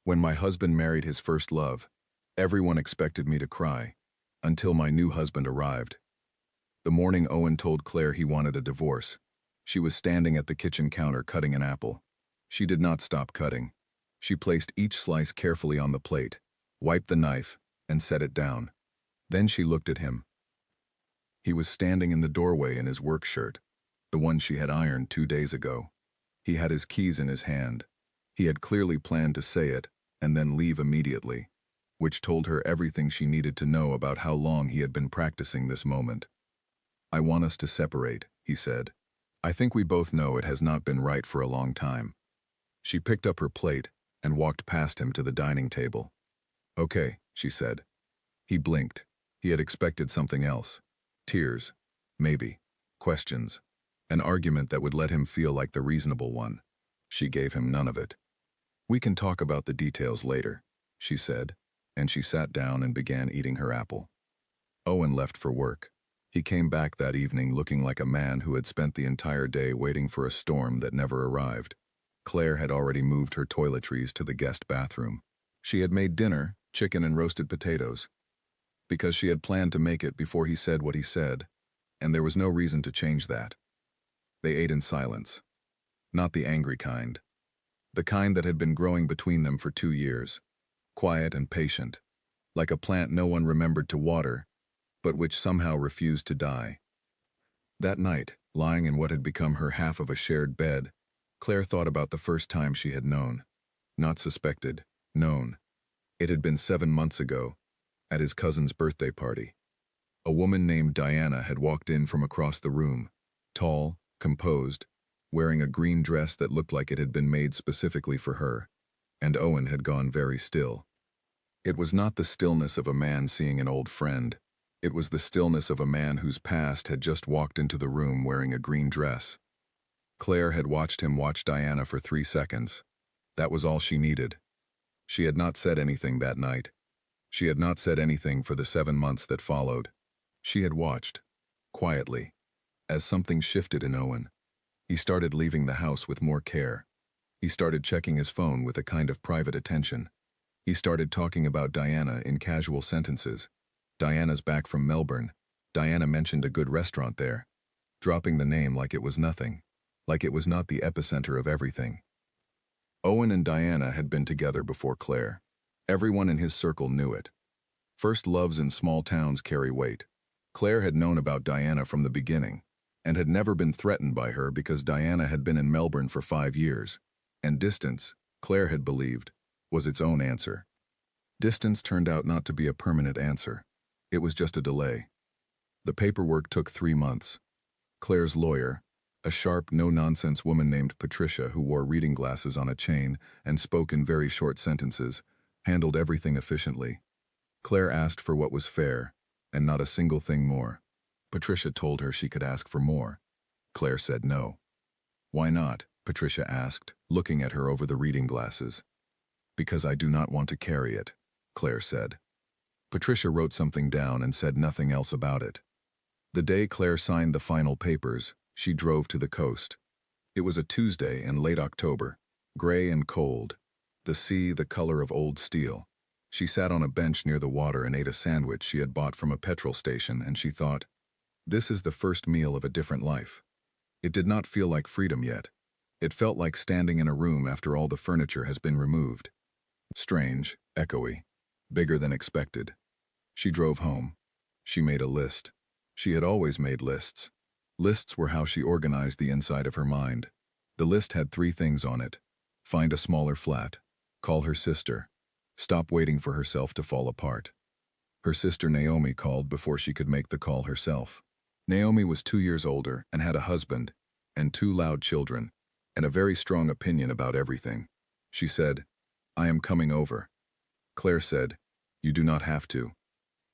When my husband married his first love, everyone expected me to cry, until my new husband arrived. The morning Owen told Claire he wanted a divorce, she was standing at the kitchen counter cutting an apple. She did not stop cutting. She placed each slice carefully on the plate, wiped the knife, and set it down. Then she looked at him. He was standing in the doorway in his work shirt, the one she had ironed 2 days ago. He had his keys in his hand. He had clearly planned to say it, and then leave immediately, which told her everything she needed to know about how long he had been practicing this moment. "I want us to separate," he said. "I think we both know it has not been right for a long time." She picked up her plate and walked past him to the dining table. "Okay," she said. He blinked. He had expected something else. Tears. Maybe. Questions. An argument that would let him feel like the reasonable one. She gave him none of it. "We can talk about the details later," she said, and she sat down and began eating her apple. Owen left for work. He came back that evening looking like a man who had spent the entire day waiting for a storm that never arrived. Claire had already moved her toiletries to the guest bathroom. She had made dinner, chicken and roasted potatoes, because she had planned to make it before he said what he said, and there was no reason to change that. They ate in silence. Not the angry kind. The kind that had been growing between them for 2 years. Quiet and patient, like a plant no one remembered to water, but which somehow refused to die. That night, lying in what had become her half of a shared bed, Claire thought about the first time she had known. Not suspected, known. It had been 7 months ago, at his cousin's birthday party. A woman named Diana had walked in from across the room, tall, composed, wearing a green dress that looked like it had been made specifically for her, and Owen had gone very still. It was not the stillness of a man seeing an old friend. It was the stillness of a man whose past had just walked into the room wearing a green dress. Claire had watched him watch Diana for 3 seconds. That was all she needed. She had not said anything that night. She had not said anything for the 7 months that followed. She had watched, quietly, as something shifted in Owen. He started leaving the house with more care. He started checking his phone with a kind of private attention. He started talking about Diana in casual sentences. Diana's back from Melbourne. Diana mentioned a good restaurant there, dropping the name like it was nothing, like it was not the epicenter of everything. Owen and Diana had been together before Claire. Everyone in his circle knew it. First loves in small towns carry weight. Claire had known about Diana from the beginning, and had never been threatened by her because Diana had been in Melbourne for 5 years, and distance, Claire had believed, was its own answer. Distance turned out not to be a permanent answer. It was just a delay. The paperwork took 3 months. Claire's lawyer, a sharp, no-nonsense woman named Patricia who wore reading glasses on a chain and spoke in very short sentences, handled everything efficiently. Claire asked for what was fair, and not a single thing more. Patricia told her she could ask for more. Claire said no. "Why not?" Patricia asked, looking at her over the reading glasses. "Because I do not want to carry it," Claire said. Patricia wrote something down and said nothing else about it. The day Claire signed the final papers, she drove to the coast. It was a Tuesday in late October, gray and cold, the sea the color of old steel. She sat on a bench near the water and ate a sandwich she had bought from a petrol station, and she thought, this is the first meal of a different life. It did not feel like freedom yet. It felt like standing in a room after all the furniture has been removed. Strange, echoey, bigger than expected. She drove home. She made a list. She had always made lists. Lists were how she organized the inside of her mind. The list had 3 things on it. Find a smaller flat. Call her sister. Stop waiting for herself to fall apart. Her sister Naomi called before she could make the call herself. Naomi was 2 years older and had a husband and 2 loud children and a very strong opinion about everything. She said, "I am coming over." Claire said, "You do not have to."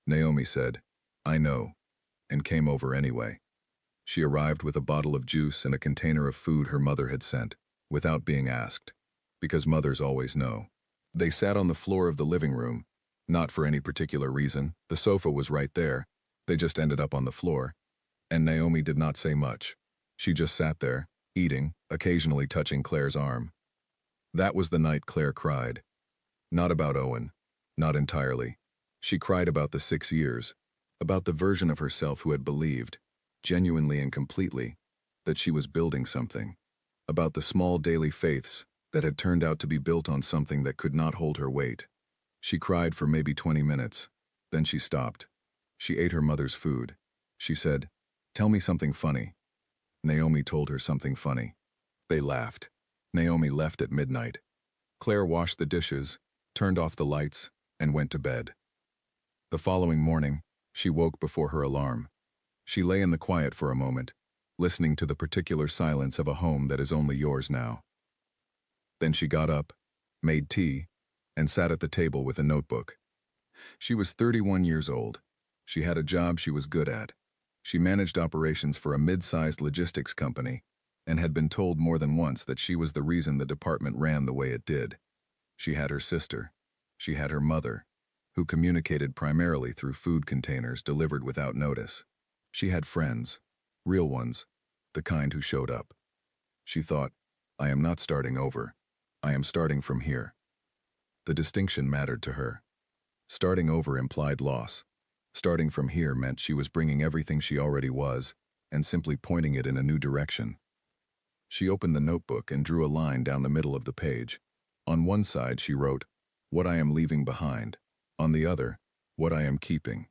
Naomi said, "I know," and came over anyway. She arrived with a bottle of juice and a container of food her mother had sent, without being asked, because mothers always know. They sat on the floor of the living room, not for any particular reason. The sofa was right there. They just ended up on the floor. And Naomi did not say much. She just sat there, eating, occasionally touching Claire's arm. That was the night Claire cried. Not about Owen. Not entirely. She cried about the 6 years, about the version of herself who had believed, genuinely and completely, that she was building something, about the small daily faiths that had turned out to be built on something that could not hold her weight. She cried for maybe 20 minutes. Then she stopped. She ate her mother's food. She said, "Tell me something funny." Naomi told her something funny. They laughed. Naomi left at midnight. Claire washed the dishes, turned off the lights, and went to bed. The following morning, she woke before her alarm. She lay in the quiet for a moment, listening to the particular silence of a home that is only yours now. Then she got up, made tea, and sat at the table with a notebook. She was 31 years old. She had a job she was good at. She managed operations for a mid-sized logistics company and had been told more than once that she was the reason the department ran the way it did. She had her sister. She had her mother, who communicated primarily through food containers delivered without notice. She had friends, real ones, the kind who showed up. She thought, I am not starting over. I am starting from here. The distinction mattered to her. Starting over implied loss. Starting from here meant she was bringing everything she already was and simply pointing it in a new direction. She opened the notebook and drew a line down the middle of the page. On one side she wrote, "What I am leaving behind." On the other, "What I am keeping."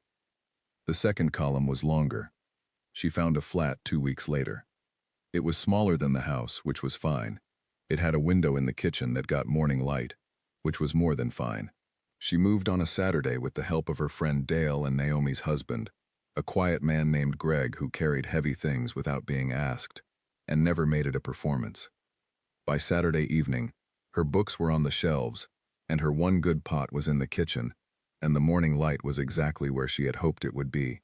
The second column was longer. She found a flat 2 weeks later. It was smaller than the house, which was fine. It had a window in the kitchen that got morning light, which was more than fine. She moved on a Saturday with the help of her friend Dale and Naomi's husband, a quiet man named Greg who carried heavy things without being asked, and never made it a performance. By Saturday evening, her books were on the shelves, and her one good pot was in the kitchen, and the morning light was exactly where she had hoped it would be.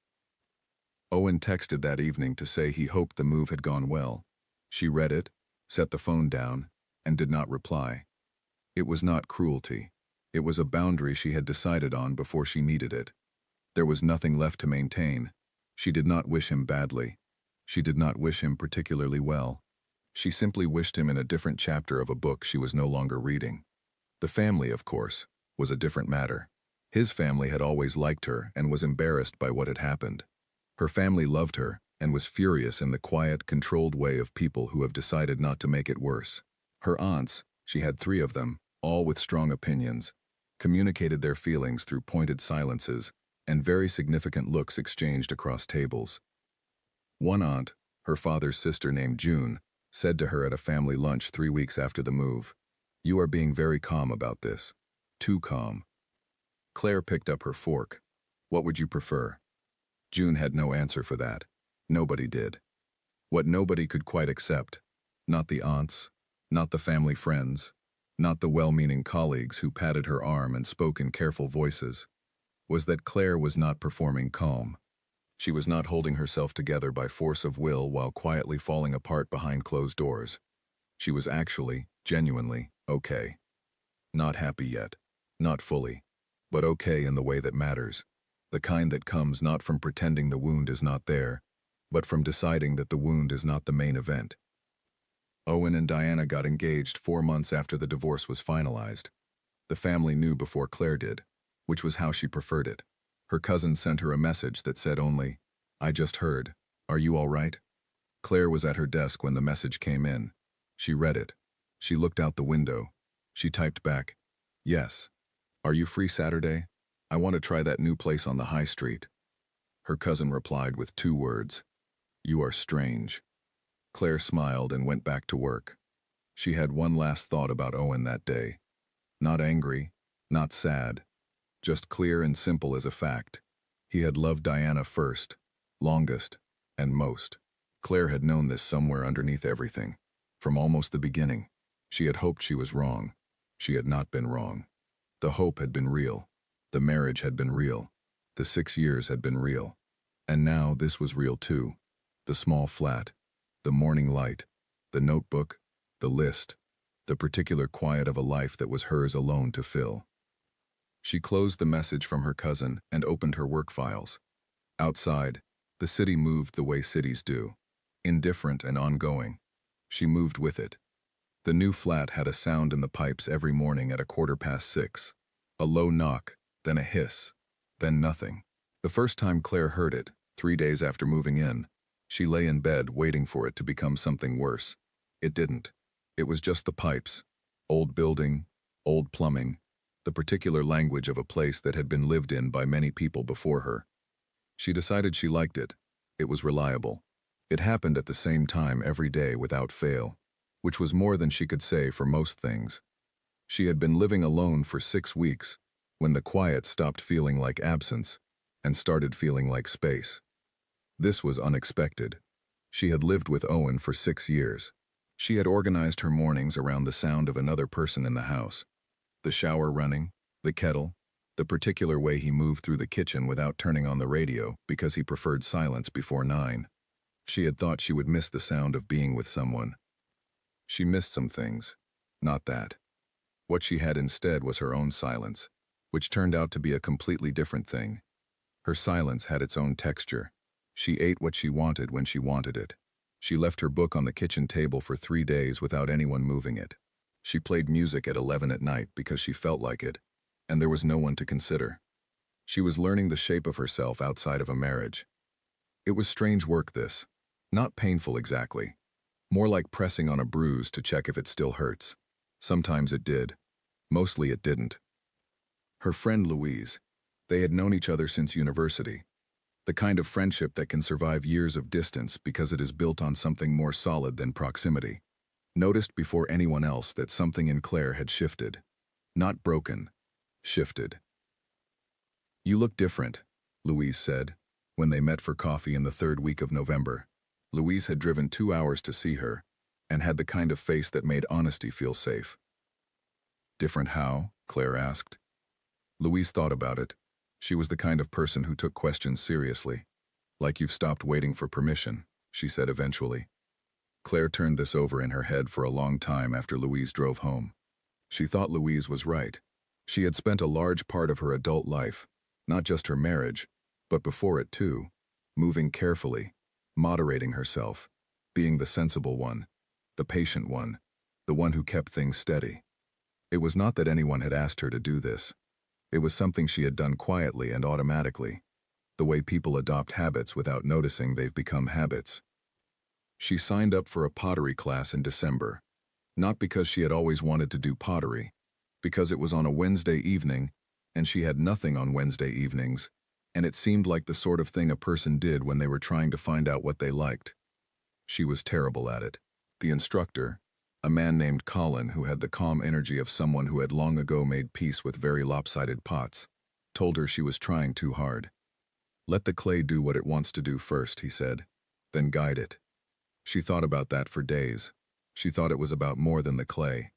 Owen texted that evening to say he hoped the move had gone well. She read it, set the phone down, and did not reply. It was not cruelty. It was a boundary she had decided on before she needed it. There was nothing left to maintain. She did not wish him badly. She did not wish him particularly well. She simply wished him in a different chapter of a book she was no longer reading. The family, of course, was a different matter. His family had always liked her and was embarrassed by what had happened. Her family loved her and was furious in the quiet, controlled way of people who have decided not to make it worse. Her aunts, she had 3 of them, all with strong opinions, communicated their feelings through pointed silences and very significant looks exchanged across tables. One aunt, her father's sister named June, said to her at a family lunch 3 weeks after the move, "You are being very calm about this. Too calm." Claire picked up her fork. "What would you prefer?" June had no answer for that. Nobody did. What nobody could quite accept, not the aunts, not the family friends, not the well-meaning colleagues who patted her arm and spoke in careful voices, was that Claire was not performing calm. She was not holding herself together by force of will while quietly falling apart behind closed doors. She was actually, genuinely, okay. Not happy yet. Not fully. But okay in the way that matters. The kind that comes not from pretending the wound is not there, but from deciding that the wound is not the main event. Owen and Diana got engaged 4 months after the divorce was finalized. The family knew before Claire did, which was how she preferred it. Her cousin sent her a message that said only, "I just heard. Are you all right?" Claire was at her desk when the message came in. She read it. She looked out the window. She typed back, "Yes. Are you free Saturday? I want to try that new place on the high street." Her cousin replied with 2 words, "You are strange." Claire smiled and went back to work. She had one last thought about Owen that day. Not angry, not sad, just clear and simple as a fact. He had loved Diana first, longest, and most. Claire had known this somewhere underneath everything. From almost the beginning. She had hoped she was wrong. She had not been wrong. The hope had been real. The marriage had been real. The 6 years had been real. And now this was real too. The small flat, the morning light, the notebook, the list, the particular quiet of a life that was hers alone to fill. She closed the message from her cousin and opened her work files. Outside, the city moved the way cities do, indifferent and ongoing. She moved with it. The new flat had a sound in the pipes every morning at 6:15. A low knock, then a hiss, then nothing. The first time Claire heard it, 3 days after moving in, she lay in bed waiting for it to become something worse. It didn't. It was just the pipes. Old building, old plumbing, the particular language of a place that had been lived in by many people before her. She decided she liked it. It was reliable. It happened at the same time every day without fail, which was more than she could say for most things. She had been living alone for 6 weeks when the quiet stopped feeling like absence and started feeling like space. This was unexpected. She had lived with Owen for 6 years. She had organized her mornings around the sound of another person in the house. The shower running, the kettle, the particular way he moved through the kitchen without turning on the radio because he preferred silence before 9. She had thought she would miss the sound of being with someone. She missed some things, not that. What she had instead was her own silence, which turned out to be a completely different thing. Her silence had its own texture. She ate what she wanted when she wanted it. She left her book on the kitchen table for 3 days without anyone moving it. She played music at 11 at night because she felt like it, and there was no one to consider. She was learning the shape of herself outside of a marriage. It was strange work, this. Not painful exactly. More like pressing on a bruise to check if it still hurts. Sometimes it did. Mostly it didn't. Her friend Louise. They had known each other since university. The kind of friendship that can survive years of distance because it is built on something more solid than proximity. Noticed before anyone else that something in Claire had shifted. Not broken. Shifted. "You look different," Louise said, when they met for coffee in the 3rd week of November. Louise had driven 2 hours to see her, and had the kind of face that made honesty feel safe. "Different how?" Claire asked. Louise thought about it. She was the kind of person who took questions seriously. "Like you've stopped waiting for permission," she said eventually. Claire turned this over in her head for a long time after Louise drove home. She thought Louise was right. She had spent a large part of her adult life, not just her marriage, but before it too, moving carefully, moderating herself, being the sensible one, the patient one, the one who kept things steady. It was not that anyone had asked her to do this. It was something she had done quietly and automatically, the way people adopt habits without noticing they've become habits. She signed up for a pottery class in December, not because she had always wanted to do pottery, because it was on a Wednesday evening, and she had nothing on Wednesday evenings, and it seemed like the sort of thing a person did when they were trying to find out what they liked. She was terrible at it. The instructor, a man named Colin who had the calm energy of someone who had long ago made peace with very lopsided pots, told her she was trying too hard. "Let the clay do what it wants to do first," he said, "then guide it." She thought about that for days. She thought it was about more than the clay.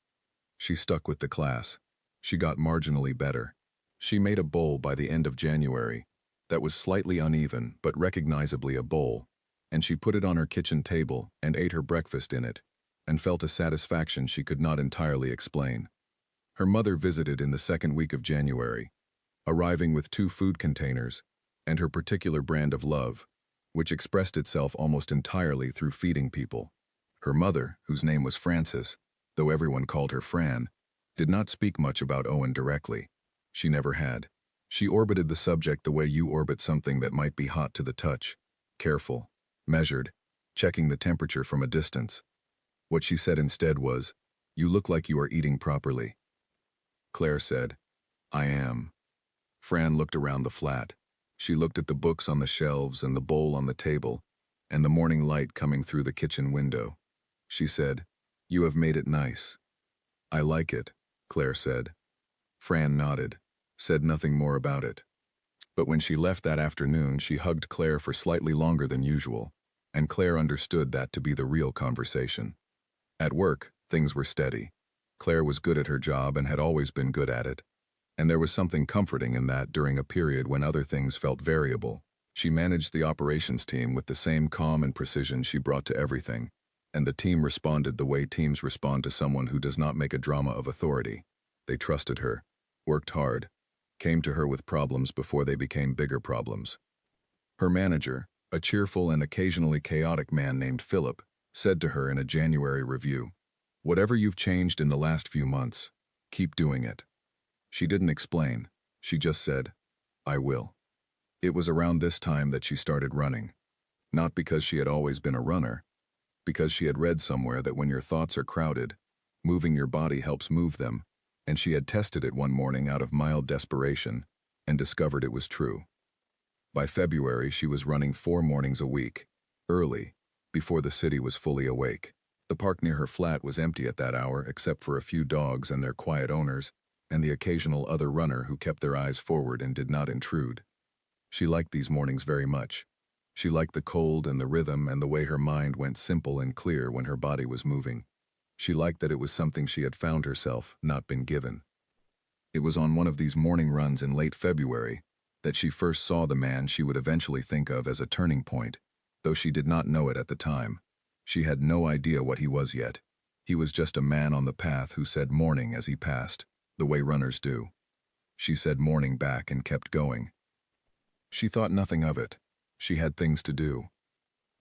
She stuck with the class. She got marginally better. She made a bowl by the end of January that was slightly uneven but recognizably a bowl, and she put it on her kitchen table and ate her breakfast in it, and felt a satisfaction she could not entirely explain. Her mother visited in the 2nd week of January, arriving with 2 food containers and her particular brand of love, which expressed itself almost entirely through feeding people. Her mother, whose name was Frances, though everyone called her Fran, did not speak much about Owen directly. She never had. She orbited the subject the way you orbit something that might be hot to the touch, careful, measured, checking the temperature from a distance. What she said instead was, "You look like you are eating properly." Claire said, "I am." Fran looked around the flat. She looked at the books on the shelves and the bowl on the table, and the morning light coming through the kitchen window. She said, "You have made it nice." "I like it," Claire said. Fran nodded, said nothing more about it. But when she left that afternoon, she hugged Claire for slightly longer than usual, and Claire understood that to be the real conversation. At work, things were steady. Claire was good at her job and had always been good at it. And there was something comforting in that during a period when other things felt variable. She managed the operations team with the same calm and precision she brought to everything, and the team responded the way teams respond to someone who does not make a drama of authority. They trusted her, worked hard, came to her with problems before they became bigger problems. Her manager, a cheerful and occasionally chaotic man named Philip, said to her in a January review, "Whatever you've changed in the last few months, keep doing it." She didn't explain. She just said, "I will." It was around this time that she started running. Not because she had always been a runner, because she had read somewhere that when your thoughts are crowded, moving your body helps move them, and she had tested it one morning out of mild desperation and discovered it was true. By February, she was running 4 mornings a week, early, before the city was fully awake. The park near her flat was empty at that hour except for a few dogs and their quiet owners, and the occasional other runner who kept their eyes forward and did not intrude. She liked these mornings very much. She liked the cold and the rhythm and the way her mind went simple and clear when her body was moving. She liked that it was something she had found herself, not been given. It was on one of these morning runs in late February that she first saw the man she would eventually think of as a turning point, though she did not know it at the time. She had no idea what he was yet. He was just a man on the path who said morning as he passed, the way runners do. She said morning back and kept going. She thought nothing of it. She had things to do.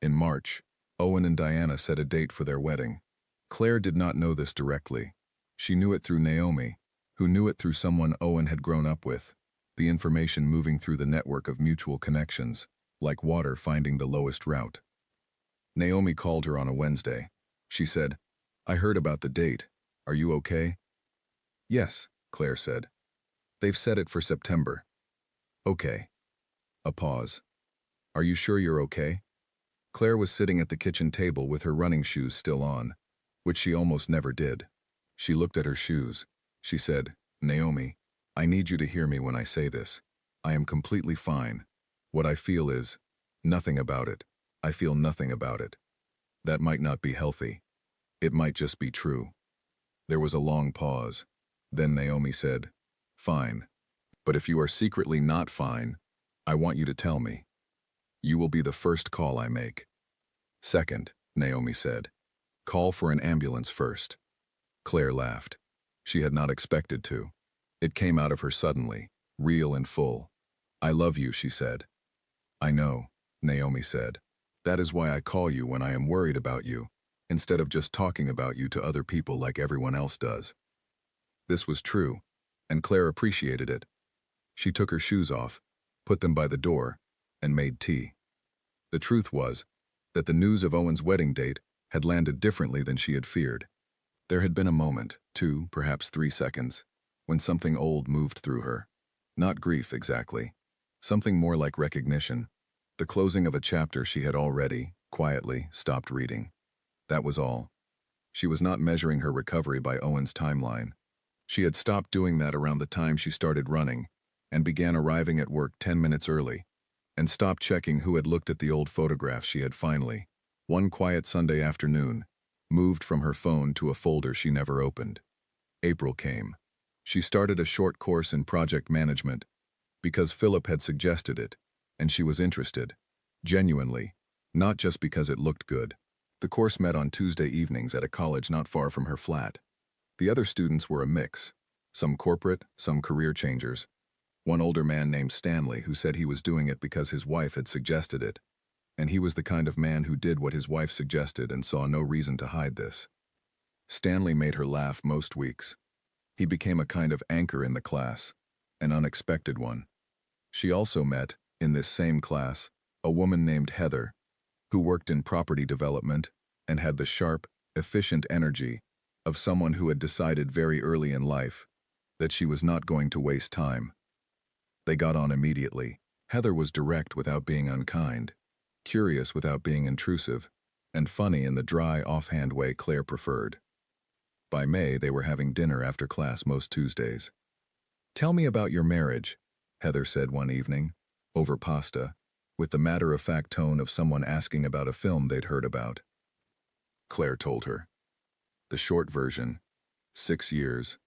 In March, Owen and Diana set a date for their wedding. Claire did not know this directly. She knew it through Naomi, who knew it through someone Owen had grown up with, the information moving through the network of mutual connections, like water finding the lowest route. Naomi called her on a Wednesday. She said, "I heard about the date. Are you okay?" "Yes," Claire said. "They've set it for September." "Okay." A pause. "Are you sure you're okay?" Claire was sitting at the kitchen table with her running shoes still on, which she almost never did. She looked at her shoes. She said, "Naomi, I need you to hear me when I say this. I am completely fine. What I feel is nothing about it. I feel nothing about it. That might not be healthy. It might just be true." There was a long pause. Then Naomi said, "Fine. But if you are secretly not fine, I want you to tell me. You will be the first call I make." "Second," Naomi said. "Call for an ambulance first." Claire laughed. She had not expected to. It came out of her suddenly, real and full. "I love you," she said. "I know," Naomi said. "That is why I call you when I am worried about you, instead of just talking about you to other people like everyone else does." This was true, and Claire appreciated it. She took her shoes off, put them by the door, and made tea. The truth was that the news of Owen's wedding date had landed differently than she had feared. There had been a moment, 2, perhaps 3 seconds, when something old moved through her. Not grief exactly. Something more like recognition. The closing of a chapter she had already, quietly, stopped reading. That was all. She was not measuring her recovery by Owen's timeline. She had stopped doing that around the time she started running, and began arriving at work 10 minutes early, and stopped checking who had looked at the old photographs she had finally, one quiet Sunday afternoon, moved from her phone to a folder she never opened. April came. She started a short course in project management because Philip had suggested it, and she was interested, genuinely, not just because it looked good. The course met on Tuesday evenings at a college not far from her flat. The other students were a mix, some corporate, some career changers. One older man named Stanley who said he was doing it because his wife had suggested it, and he was the kind of man who did what his wife suggested and saw no reason to hide this. Stanley made her laugh most weeks. He became a kind of anchor in the class, an unexpected one. She also met, in this same class, a woman named Heather, who worked in property development and had the sharp, efficient energy of someone who had decided very early in life that she was not going to waste time. They got on immediately. Heather was direct without being unkind, curious without being intrusive, and funny in the dry, offhand way Claire preferred. By May, they were having dinner after class most Tuesdays. "Tell me about your marriage," Heather said one evening, over pasta, with the matter-of-fact tone of someone asking about a film they'd heard about. Claire told her. The short version: 6 years,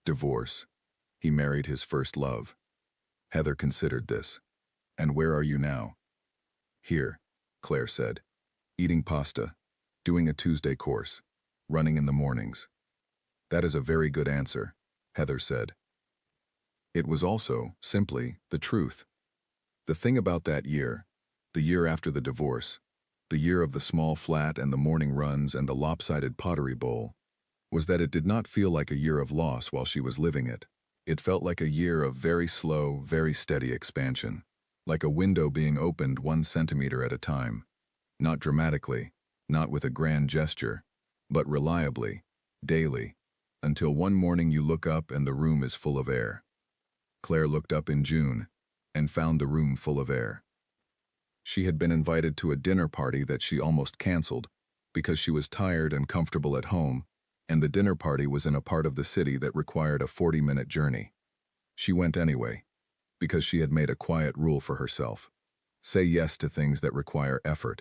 divorce. He married his first love. Heather considered this. "And where are you now?" "Here," Claire said. "Eating pasta, doing a Tuesday course, running in the mornings." "That is a very good answer," Heather said. It was also, simply, the truth. The thing about that year, the year after the divorce, the year of the small flat and the morning runs and the lopsided pottery bowl, was that it did not feel like a year of loss while she was living it. It felt like a year of very slow, very steady expansion, like a window being opened 1 centimeter at a time. Not dramatically, not with a grand gesture, but reliably, daily, until one morning you look up and the room is full of air. Claire looked up in June and found the room full of air. She had been invited to a dinner party that she almost canceled because she was tired and comfortable at home, and the dinner party was in a part of the city that required a 40-minute journey. She went anyway, because she had made a quiet rule for herself. Say yes to things that require effort.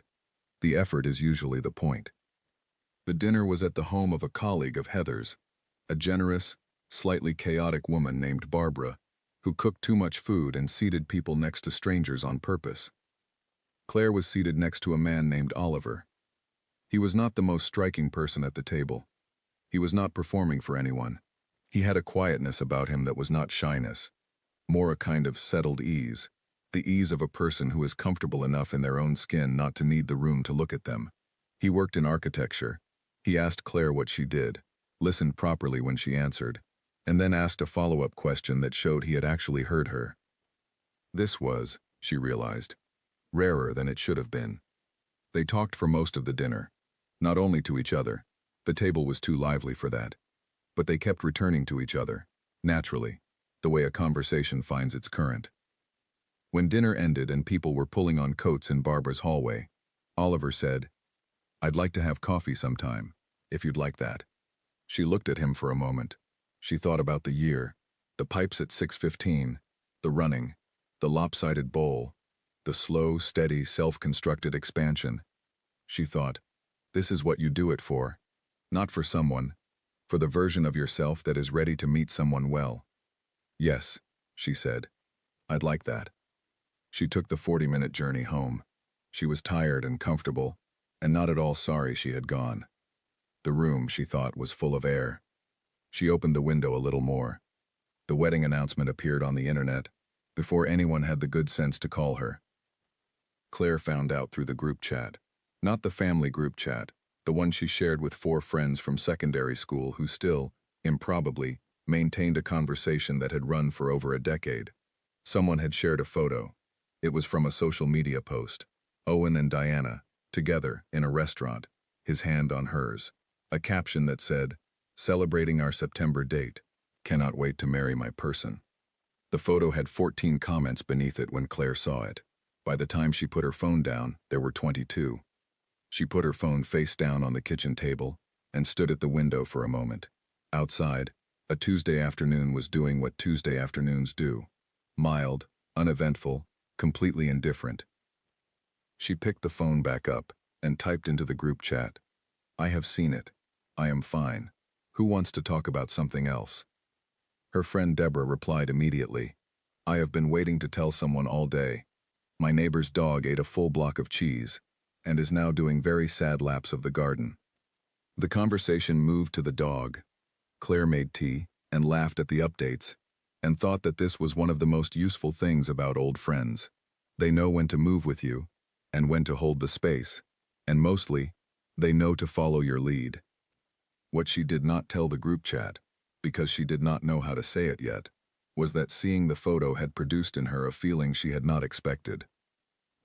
The effort is usually the point. The dinner was at the home of a colleague of Heather's, a generous, slightly chaotic woman named Barbara, who cooked too much food and seated people next to strangers on purpose. Claire was seated next to a man named Oliver. He was not the most striking person at the table. He was not performing for anyone. He had a quietness about him that was not shyness, more a kind of settled ease, the ease of a person who is comfortable enough in their own skin not to need the room to look at them. He worked in architecture. He asked Claire what she did, listened properly when she answered, and then asked a follow-up question that showed he had actually heard her. This was, she realized, rarer than it should have been. They talked for most of the dinner, not only to each other, the table was too lively for that, but they kept returning to each other, naturally, the way a conversation finds its current. When dinner ended and people were pulling on coats in Barbara's hallway, Oliver said, "I'd like to have coffee sometime, if you'd like that." She looked at him for a moment. She thought about the year, the pipes at 6:15, the running, the lopsided bowl, the slow, steady, self-constructed expansion. She thought, this is what you do it for. Not for someone, for the version of yourself that is ready to meet someone well. Yes, she said, I'd like that. She took the 40-minute journey home. She was tired and comfortable, and not at all sorry she had gone. The room, she thought, was full of air. She opened the window a little more. The wedding announcement appeared on the internet, before anyone had the good sense to call her. Claire found out through the group chat. Not the family group chat, the one she shared with 4 friends from secondary school who still, improbably, maintained a conversation that had run for over a decade. Someone had shared a photo. It was from a social media post. Owen and Diana, together, in a restaurant, his hand on hers. A caption that said, "Celebrating our September date. Cannot wait to marry my person." The photo had 14 comments beneath it when Claire saw it. By the time she put her phone down, there were 22. She put her phone face down on the kitchen table and stood at the window for a moment. Outside, a Tuesday afternoon was doing what Tuesday afternoons do. Mild, uneventful, completely indifferent. She picked the phone back up and typed into the group chat, "I have seen it. I am fine. Who wants to talk about something else?" Her friend Deborah replied immediately, "I have been waiting to tell someone all day. My neighbor's dog ate a full block of cheese and is now doing very sad laps of the garden." The conversation moved to the dog. Claire made tea and laughed at the updates and thought that this was one of the most useful things about old friends. They know when to move with you and when to hold the space, and mostly, they know to follow your lead. What she did not tell the group chat, because she did not know how to say it yet, was that seeing the photo had produced in her a feeling she had not expected.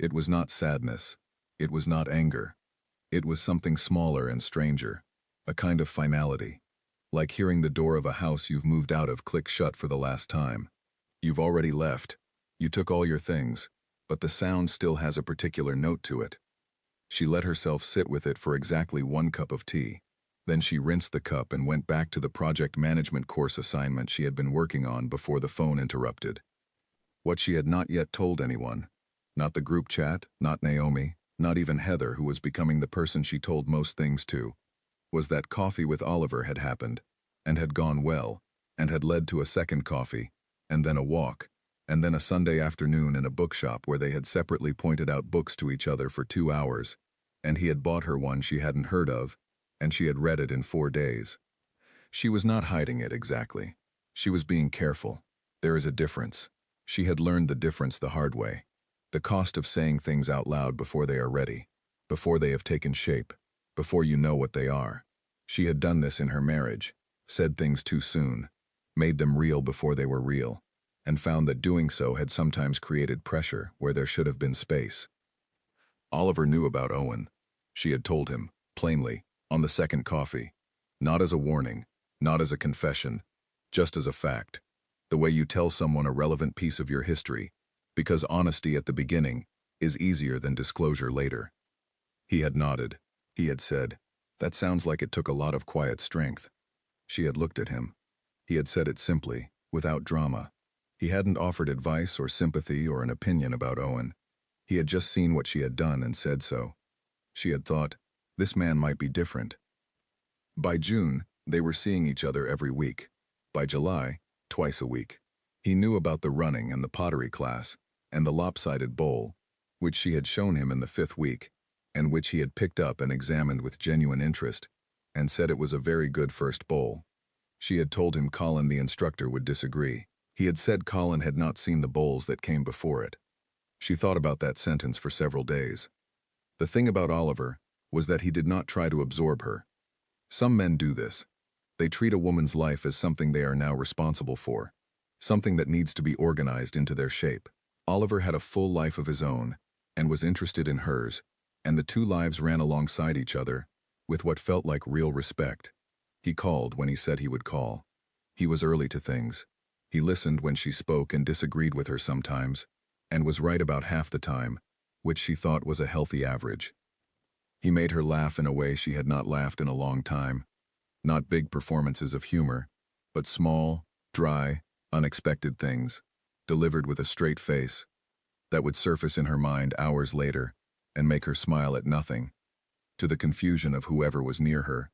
It was not sadness. It was not anger. It was something smaller and stranger, a kind of finality, like hearing the door of a house you've moved out of click shut for the last time. You've already left. You took all your things, but the sound still has a particular note to it. She let herself sit with it for exactly 1 cup of tea. Then she rinsed the cup and went back to the project management course assignment she had been working on before the phone interrupted. What she had not yet told anyone, not the group chat, not Naomi, not even Heather, who was becoming the person she told most things to, was that coffee with Oliver had happened, and had gone well, and had led to a second coffee, and then a walk, and then a Sunday afternoon in a bookshop where they had separately pointed out books to each other for 2 hours, and he had bought her one she hadn't heard of, and she had read it in 4 days. She was not hiding it exactly. She was being careful. There is a difference. She had learned the difference the hard way. The cost of saying things out loud before they are ready, before they have taken shape, before you know what they are. She had done this in her marriage, said things too soon, made them real before they were real, and found that doing so had sometimes created pressure where there should have been space. Oliver knew about Owen. She had told him, plainly, on the second coffee. Not as a warning, not as a confession, just as a fact. The way you tell someone a relevant piece of your history, because honesty at the beginning is easier than disclosure later. He had nodded. He had said, "That sounds like it took a lot of quiet strength." She had looked at him. He had said it simply, without drama. He hadn't offered advice or sympathy or an opinion about Owen. He had just seen what she had done and said so. She had thought, this man might be different. By June, they were seeing each other every week. By July, twice a week. He knew about the running and the pottery class, and the lopsided bowl, which she had shown him in the 5th week, and which he had picked up and examined with genuine interest, and said it was a very good first bowl. She had told him Colin the instructor would disagree. He had said Colin had not seen the bowls that came before it. She thought about that sentence for several days. The thing about Oliver was that he did not try to absorb her. Some men do this. They treat a woman's life as something they are now responsible for, something that needs to be organized into their shape. Oliver had a full life of his own, and was interested in hers, and the two lives ran alongside each other, with what felt like real respect. He called when he said he would call. He was early to things. He listened when she spoke and disagreed with her sometimes, and was right about half the time, which she thought was a healthy average. He made her laugh in a way she had not laughed in a long time. Not big performances of humor, but small, dry, unexpected things, delivered with a straight face, that would surface in her mind hours later and make her smile at nothing, to the confusion of whoever was near her.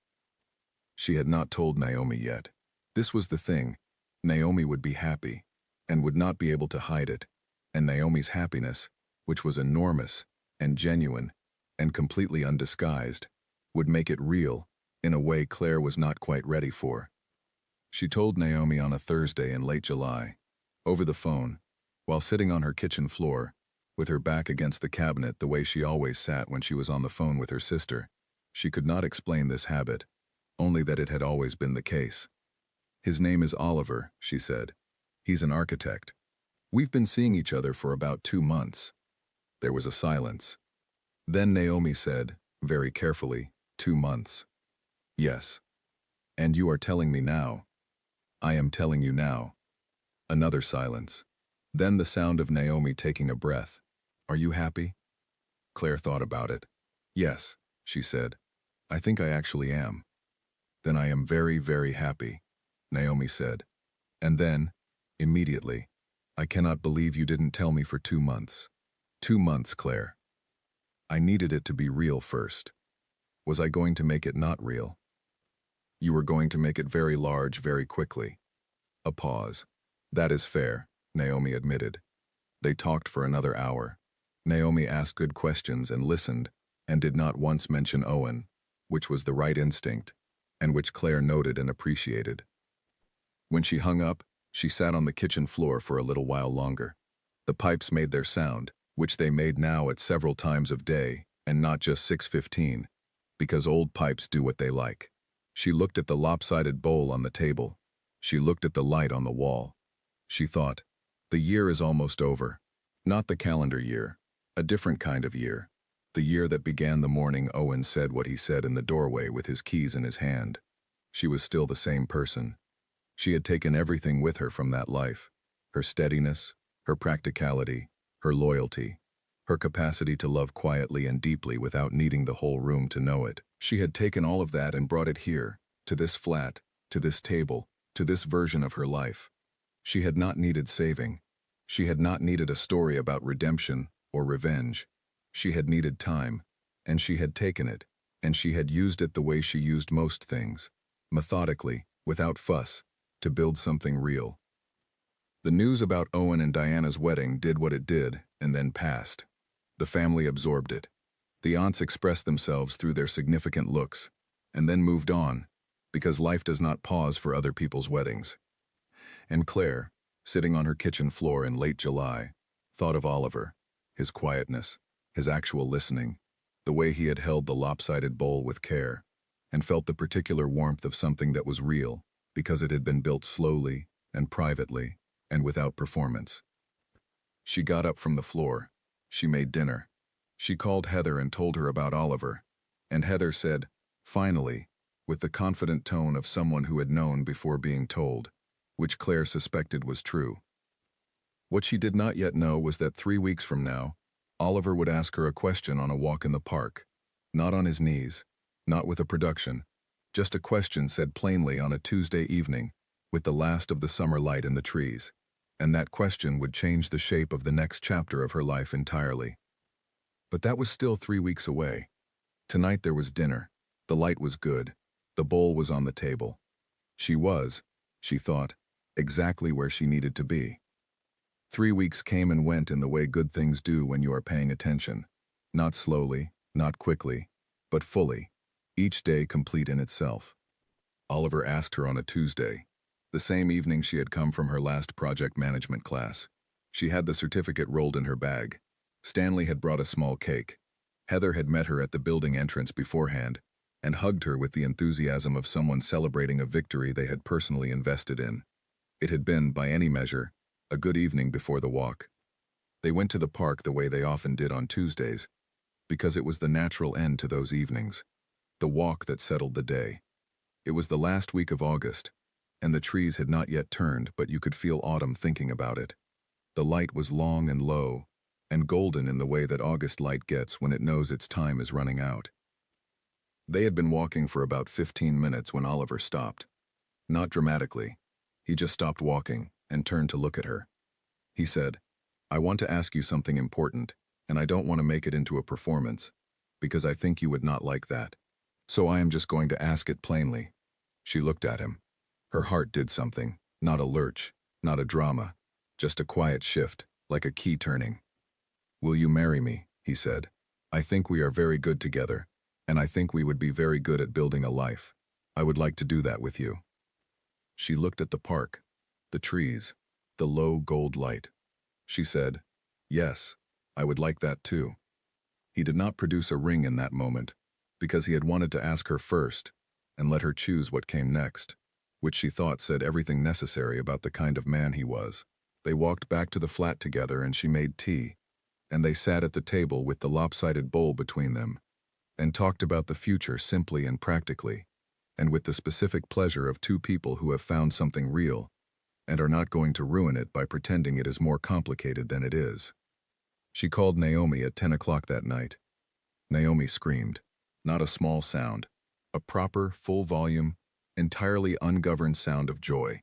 She had not told Naomi yet. This was the thing. Naomi would be happy, and would not be able to hide it, and Naomi's happiness, which was enormous and genuine and completely undisguised, would make it real in a way Claire was not quite ready for. She told Naomi on a Thursday in late July, over the phone, while sitting on her kitchen floor, with her back against the cabinet the way she always sat when she was on the phone with her sister. She could not explain this habit, only that it had always been the case. "His name is Oliver," she said. "He's an architect. We've been seeing each other for about 2 months." There was a silence. Then Naomi said, very carefully, 2 months. "Yes. And you are telling me now." "I am telling you now." Another silence. Then the sound of Naomi taking a breath. "Are you happy?" Claire thought about it. "Yes," she said. "I think I actually am." "Then I am very, very happy," Naomi said. And then, immediately, "I cannot believe you didn't tell me for 2 months. 2 months, Claire. I needed it to be real first. Was I going to make it not real?" "You were going to make it very large very quickly." A pause. "That is fair," Naomi admitted. They talked for another hour. Naomi asked good questions and listened, and did not once mention Owen, which was the right instinct, and which Claire noted and appreciated. When she hung up, she sat on the kitchen floor for a little while longer. The pipes made their sound, which they made now at several times of day, and not just 6:15, because old pipes do what they like. She looked at the lopsided bowl on the table. She looked at the light on the wall. She thought, the year is almost over. Not the calendar year, a different kind of year. The year that began the morning Owen said what he said in the doorway with his keys in his hand. She was still the same person. She had taken everything with her from that life. Her steadiness, her practicality, her loyalty, her capacity to love quietly and deeply without needing the whole room to know it. She had taken all of that and brought it here, to this flat, to this table, to this version of her life. She had not needed saving. She had not needed a story about redemption or revenge. She had needed time, and she had taken it, and she had used it the way she used most things, methodically, without fuss, to build something real. The news about Owen and Diana's wedding did what it did and then passed. The family absorbed it. The aunts expressed themselves through their significant looks, and then moved on, because life does not pause for other people's weddings. And Claire, sitting on her kitchen floor in late July, thought of Oliver, his quietness, his actual listening, the way he had held the lopsided bowl with care, and felt the particular warmth of something that was real, because it had been built slowly and privately and without performance. She got up from the floor. She made dinner. She called Heather and told her about Oliver, and Heather said, "Finally," with the confident tone of someone who had known before being told, which Claire suspected was true. What she did not yet know was that 3 weeks from now, Oliver would ask her a question on a walk in the park, not on his knees, not with a production, just a question said plainly on a Tuesday evening, with the last of the summer light in the trees, and that question would change the shape of the next chapter of her life entirely. But that was still 3 weeks away. Tonight there was dinner. The light was good. The bowl was on the table. She was, she thought, exactly where she needed to be. 3 weeks came and went in the way good things do when you are paying attention. Not slowly, not quickly, but fully, each day complete in itself. Oliver asked her on a Tuesday, the same evening she had come from her last project management class. She had the certificate rolled in her bag. Stanley had brought a small cake. Heather had met her at the building entrance beforehand and hugged her with the enthusiasm of someone celebrating a victory they had personally invested in. It had been, by any measure, a good evening before the walk. They went to the park the way they often did on Tuesdays, because it was the natural end to those evenings, the walk that settled the day. It was the last week of August, and the trees had not yet turned, but you could feel autumn thinking about it. The light was long and low, and golden in the way that August light gets when it knows its time is running out. They had been walking for about 15 minutes when Oliver stopped. Not dramatically. He just stopped walking and turned to look at her. He said, "I want to ask you something important, and I don't want to make it into a performance, because I think you would not like that. So I am just going to ask it plainly." She looked at him. Her heart did something, not a lurch, not a drama, just a quiet shift, like a key turning. "Will you marry me?" he said. "I think we are very good together, and I think we would be very good at building a life. I would like to do that with you." She looked at the park, the trees, the low gold light. She said, "Yes, I would like that too." He did not produce a ring in that moment, because he had wanted to ask her first and let her choose what came next, which she thought said everything necessary about the kind of man he was. They walked back to the flat together and she made tea, and they sat at the table with the lopsided bowl between them, and talked about the future simply and practically, and with the specific pleasure of two people who have found something real, and are not going to ruin it by pretending it is more complicated than it is. She called Naomi at 10 o'clock that night. Naomi screamed, not a small sound, a proper, full volume, entirely ungoverned sound of joy.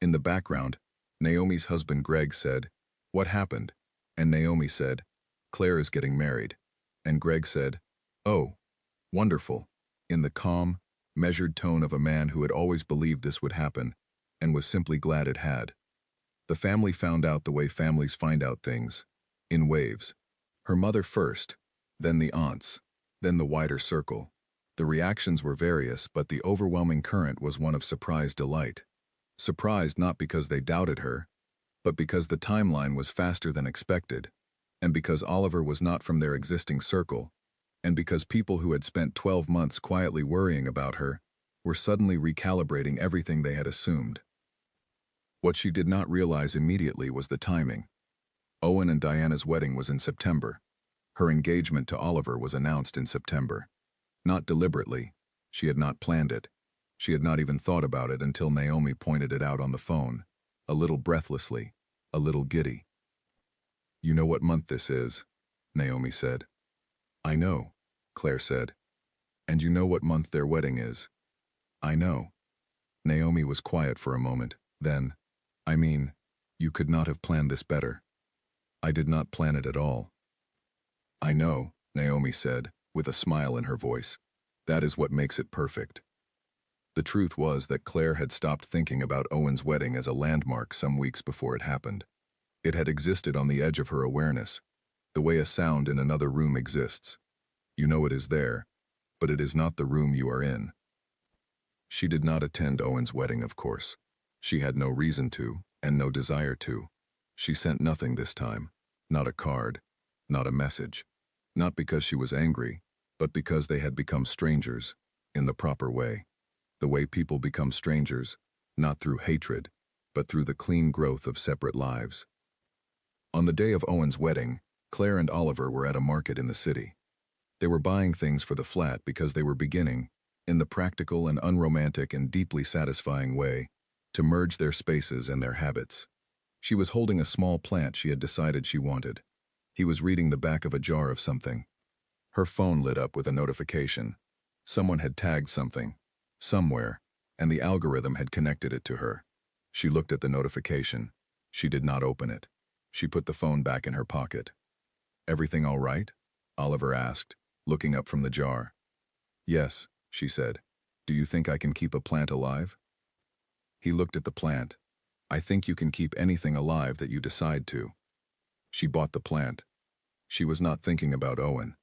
In the background, Naomi's husband Greg said, "What happened?" And Naomi said, "Claire is getting married." And Greg said, "Oh, wonderful," in the calm, measured tone of a man who had always believed this would happen, and was simply glad it had. The family found out the way families find out things, in waves. Her mother first, then the aunts, then the wider circle. The reactions were various, but the overwhelming current was one of surprised delight. Surprised not because they doubted her, but because the timeline was faster than expected, and because Oliver was not from their existing circle, and because people who had spent 12 months quietly worrying about her were suddenly recalibrating everything they had assumed. What she did not realize immediately was the timing. Owen and Diana's wedding was in September. Her engagement to Oliver was announced in September. Not deliberately. She had not planned it. She had not even thought about it until Naomi pointed it out on the phone, a little breathlessly, a little giddy. "You know what month this is," Naomi said. "I know," Claire said. "And you know what month their wedding is?" "I know." Naomi was quiet for a moment, then, "I mean, you could not have planned this better." "I did not plan it at all." "I know," Naomi said, with a smile in her voice. "That is what makes it perfect." The truth was that Claire had stopped thinking about Owen's wedding as a landmark some weeks before it happened. It had existed on the edge of her awareness, the way a sound in another room exists. You know it is there, but it is not the room you are in. She did not attend Owen's wedding, of course. She had no reason to, and no desire to. She sent nothing this time, not a card, not a message. Not because she was angry, but because they had become strangers, in the proper way. The way people become strangers, not through hatred, but through the clean growth of separate lives. On the day of Owen's wedding, Claire and Oliver were at a market in the city. They were buying things for the flat because they were beginning, in the practical and unromantic and deeply satisfying way, to merge their spaces and their habits. She was holding a small plant she had decided she wanted. He was reading the back of a jar of something. Her phone lit up with a notification. Someone had tagged something, somewhere, and the algorithm had connected it to her. She looked at the notification. She did not open it. She put the phone back in her pocket. "Everything all right?" Oliver asked, looking up from the jar. "Yes," she said. "Do you think I can keep a plant alive?" He looked at the plant. "I think you can keep anything alive that you decide to." She bought the plant. She was not thinking about Owen.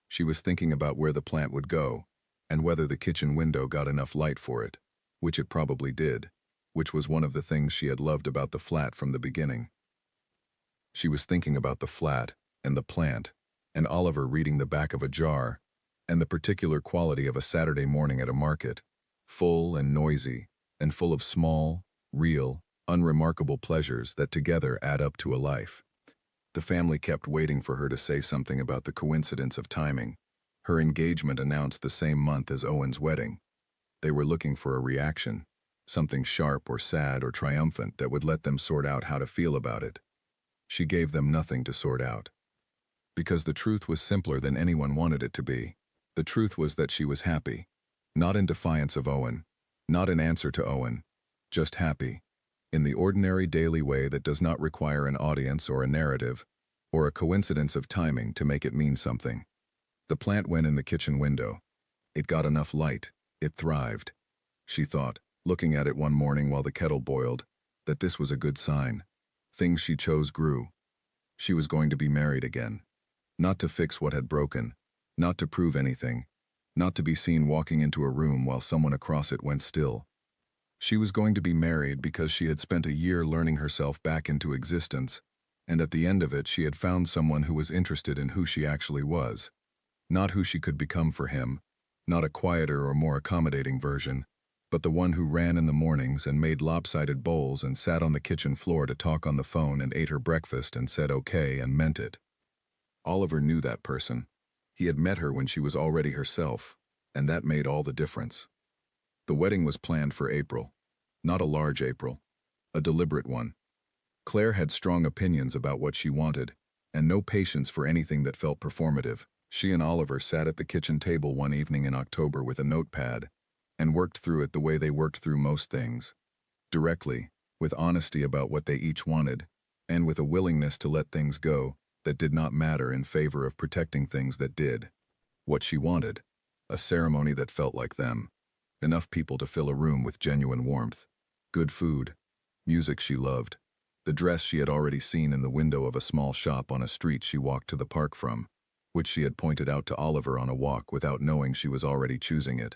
She was thinking about where the plant would go, and whether the kitchen window got enough light for it, which it probably did, which was one of the things she had loved about the flat from the beginning. She was thinking about the flat, and the plant, and Oliver reading the back of a jar, and the particular quality of a Saturday morning at a market, full and noisy, and full of small, real, unremarkable pleasures that together add up to a life. The family kept waiting for her to say something about the coincidence of timing. Her engagement announced the same month as Owen's wedding. They were looking for a reaction, something sharp or sad or triumphant that would let them sort out how to feel about it. She gave them nothing to sort out. Because the truth was simpler than anyone wanted it to be. The truth was that she was happy. Not in defiance of Owen. Not in answer to Owen. Just happy. In the ordinary daily way that does not require an audience or a narrative, or a coincidence of timing to make it mean something. The plant went in the kitchen window. It got enough light. It thrived. She thought, looking at it one morning while the kettle boiled, that this was a good sign. Things she chose grew. She was going to be married again. Not to fix what had broken, not to prove anything, not to be seen walking into a room while someone across it went still. She was going to be married because she had spent a year learning herself back into existence, and at the end of it she had found someone who was interested in who she actually was. Not who she could become for him, not a quieter or more accommodating version, but the one who ran in the mornings and made lopsided bowls and sat on the kitchen floor to talk on the phone and ate her breakfast and said okay and meant it. Oliver knew that person. He had met her when she was already herself, and that made all the difference. The wedding was planned for April. Not a large April. A deliberate one. Claire had strong opinions about what she wanted, and no patience for anything that felt performative. She and Oliver sat at the kitchen table one evening in October with a notepad, and worked through it the way they worked through most things. Directly, with honesty about what they each wanted, and with a willingness to let things go that did not matter in favor of protecting things that did. What she wanted. A ceremony that felt like them. Enough people to fill a room with genuine warmth. Good food. Music she loved. The dress she had already seen in the window of a small shop on a street she walked to the park from, which she had pointed out to Oliver on a walk without knowing she was already choosing it.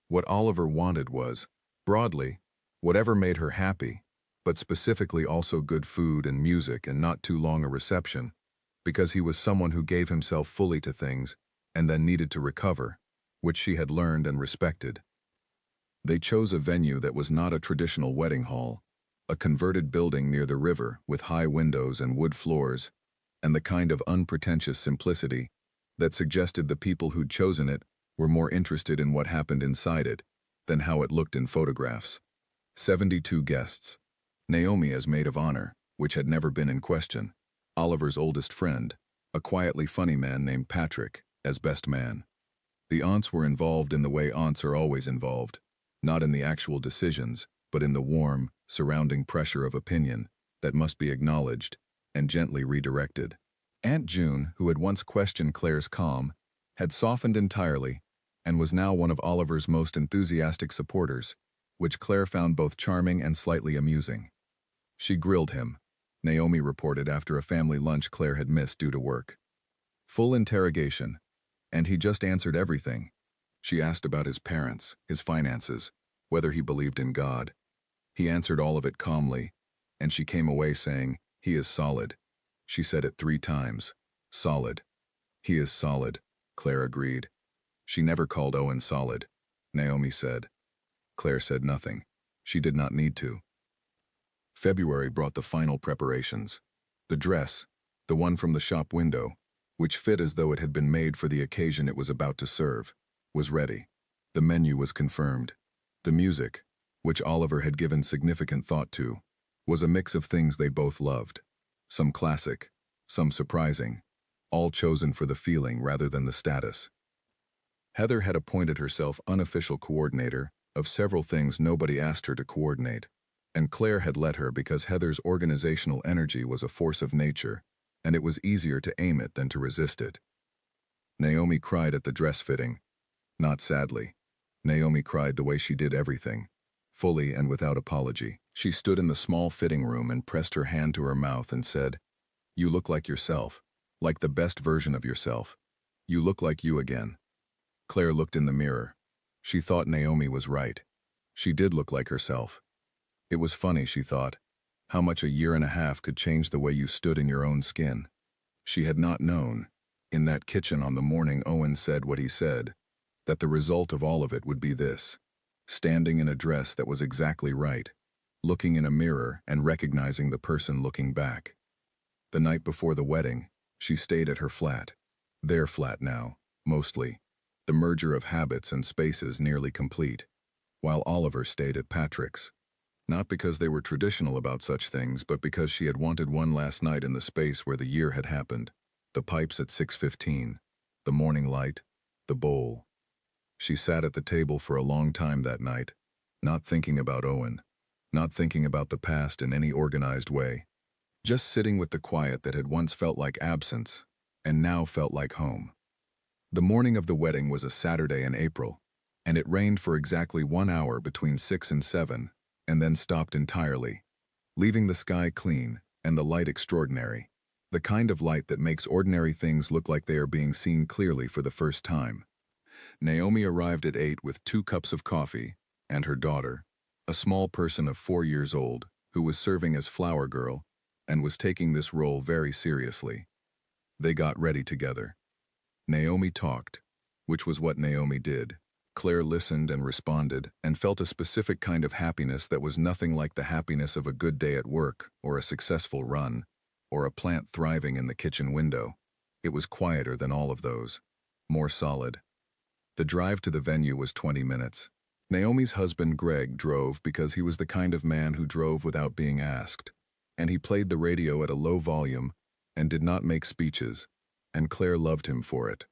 What Oliver wanted was, broadly, whatever made her happy, but specifically also good food and music and not too long a reception, because he was someone who gave himself fully to things and then needed to recover, which she had learned and respected. They chose a venue that was not a traditional wedding hall, a converted building near the river with high windows and wood floors, and the kind of unpretentious simplicity that suggested the people who'd chosen it were more interested in what happened inside it than how it looked in photographs. 72 guests. Naomi as maid of honor, which had never been in question. Oliver's oldest friend, a quietly funny man named Patrick, as best man. The aunts were involved in the way aunts are always involved, not in the actual decisions, but in the warm, surrounding pressure of opinion that must be acknowledged and gently redirected. Aunt June, who had once questioned Claire's calm, had softened entirely and was now one of Oliver's most enthusiastic supporters, which Claire found both charming and slightly amusing. She grilled him, Naomi reported after a family lunch Claire had missed due to work. Full interrogation, and he just answered everything. She asked about his parents, his finances, whether he believed in God. He answered all of it calmly, and she came away saying, "He is solid." She said it 3 times. Solid. "He is solid," Claire agreed. She never called Owen solid, Naomi said. Claire said nothing. She did not need to. February brought the final preparations. The dress, the one from the shop window, which fit as though it had been made for the occasion it was about to serve, was ready. The menu was confirmed. The music, which Oliver had given significant thought to, was a mix of things they both loved. Some classic, some surprising, all chosen for the feeling rather than the status. Heather had appointed herself unofficial coordinator of several things nobody asked her to coordinate, and Claire had let her because Heather's organizational energy was a force of nature, and it was easier to aim it than to resist it. Naomi cried at the dress fitting. Not sadly. Naomi cried the way she did everything, fully and without apology. She stood in the small fitting room and pressed her hand to her mouth and said, "You look like yourself, like the best version of yourself. You look like you again." Claire looked in the mirror. She thought Naomi was right. She did look like herself. It was funny, she thought, how much a year and a half could change the way you stood in your own skin. She had not known, in that kitchen on the morning Owen said what he said, that the result of all of it would be this: standing in a dress that was exactly right, looking in a mirror and recognizing the person looking back. The night before the wedding, she stayed at her flat. Their flat now, mostly. The merger of habits and spaces nearly complete, while Oliver stayed at Patrick's. Not because they were traditional about such things, but because she had wanted one last night in the space where the year had happened. The pipes at 6:15, the morning light, the bowl. She sat at the table for a long time that night, not thinking about Owen, not thinking about the past in any organized way, just sitting with the quiet that had once felt like absence and now felt like home. The morning of the wedding was a Saturday in April, and it rained for exactly 1 hour between 6 and 7, and then stopped entirely, leaving the sky clean and the light extraordinary, the kind of light that makes ordinary things look like they are being seen clearly for the first time. Naomi arrived at 8 with 2 cups of coffee, and her daughter, a small person of 4 years old, who was serving as flower girl and was taking this role very seriously. They got ready together. Naomi talked, which was what Naomi did. Claire listened and responded and felt a specific kind of happiness that was nothing like the happiness of a good day at work or a successful run or a plant thriving in the kitchen window. It was quieter than all of those, more solid. The drive to the venue was 20 minutes. Naomi's husband Greg drove because he was the kind of man who drove without being asked, and he played the radio at a low volume and did not make speeches, and Claire loved him for it.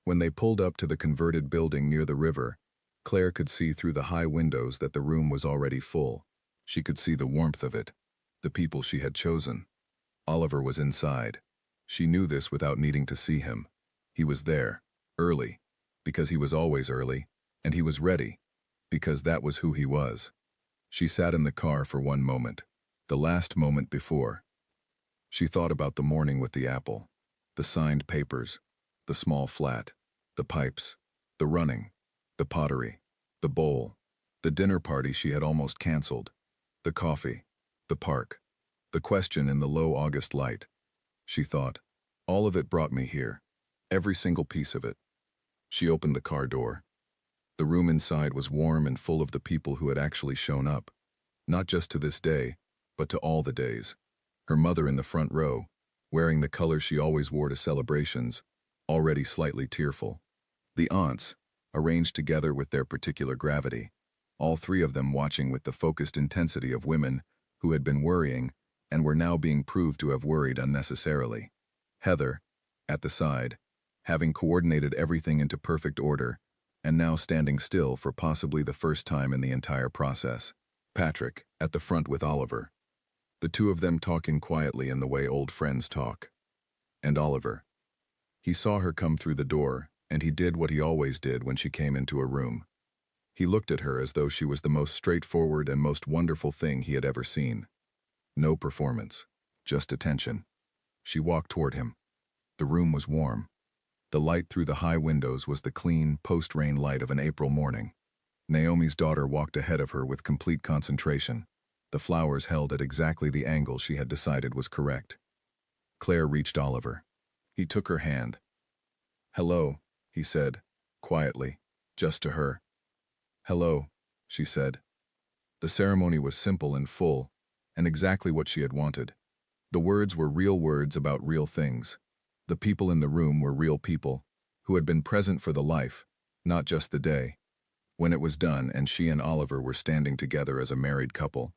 When they pulled up to the converted building near the river, Claire could see through the high windows that the room was already full. She could see the warmth of it, the people she had chosen. Oliver was inside. She knew this without needing to see him. He was there, early, because he was always early, and he was ready, because that was who he was. She sat in the car for one moment, the last moment before. She thought about the morning with the apple, the signed papers, the small flat, the pipes, the running, the pottery, the bowl, the dinner party she had almost canceled, the coffee, the park, the question in the low August light. She thought, all of it brought me here, every single piece of it. She opened the car door. The room inside was warm and full of the people who had actually shown up, not just to this day, but to all the days. Her mother in the front row, wearing the color she always wore to celebrations, already slightly tearful. The aunts, arranged together with their particular gravity, all 3 of them watching with the focused intensity of women who had been worrying and were now being proved to have worried unnecessarily. Heather, at the side, having coordinated everything into perfect order, and now standing still for possibly the first time in the entire process. Patrick, at the front with Oliver. The 2 of them talking quietly in the way old friends talk. And Oliver. He saw her come through the door, and he did what he always did when she came into a room. He looked at her as though she was the most straightforward and most wonderful thing he had ever seen. No performance, just attention. She walked toward him. The room was warm. The light through the high windows was the clean, post-rain light of an April morning. Naomi's daughter walked ahead of her with complete concentration, the flowers held at exactly the angle she had decided was correct. Claire reached Oliver. He took her hand. "Hello," he said, quietly, just to her. "Hello," she said. The ceremony was simple and full, and exactly what she had wanted. The words were real words about real things. The people in the room were real people, who had been present for the life, not just the day. When it was done and she and Oliver were standing together as a married couple,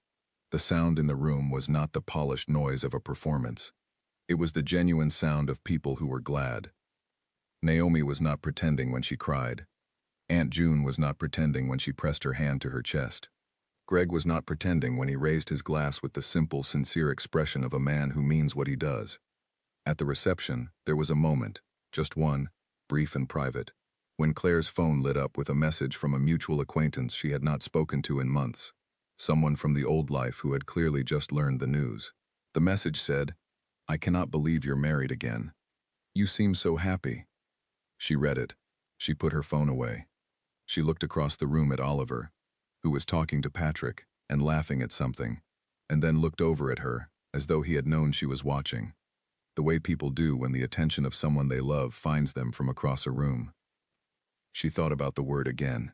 the sound in the room was not the polished noise of a performance. It was the genuine sound of people who were glad. Naomi was not pretending when she cried. Aunt June was not pretending when she pressed her hand to her chest. Greg was not pretending when he raised his glass with the simple, sincere expression of a man who means what he does. At the reception, there was a moment, just one, brief and private, when Claire's phone lit up with a message from a mutual acquaintance she had not spoken to in months, someone from the old life who had clearly just learned the news. The message said, "I cannot believe you're married again. You seem so happy." She read it. She put her phone away. She looked across the room at Oliver, who was talking to Patrick and laughing at something, and then looked over at her, as though he had known she was watching, the way people do when the attention of someone they love finds them from across a room. She thought about the word again.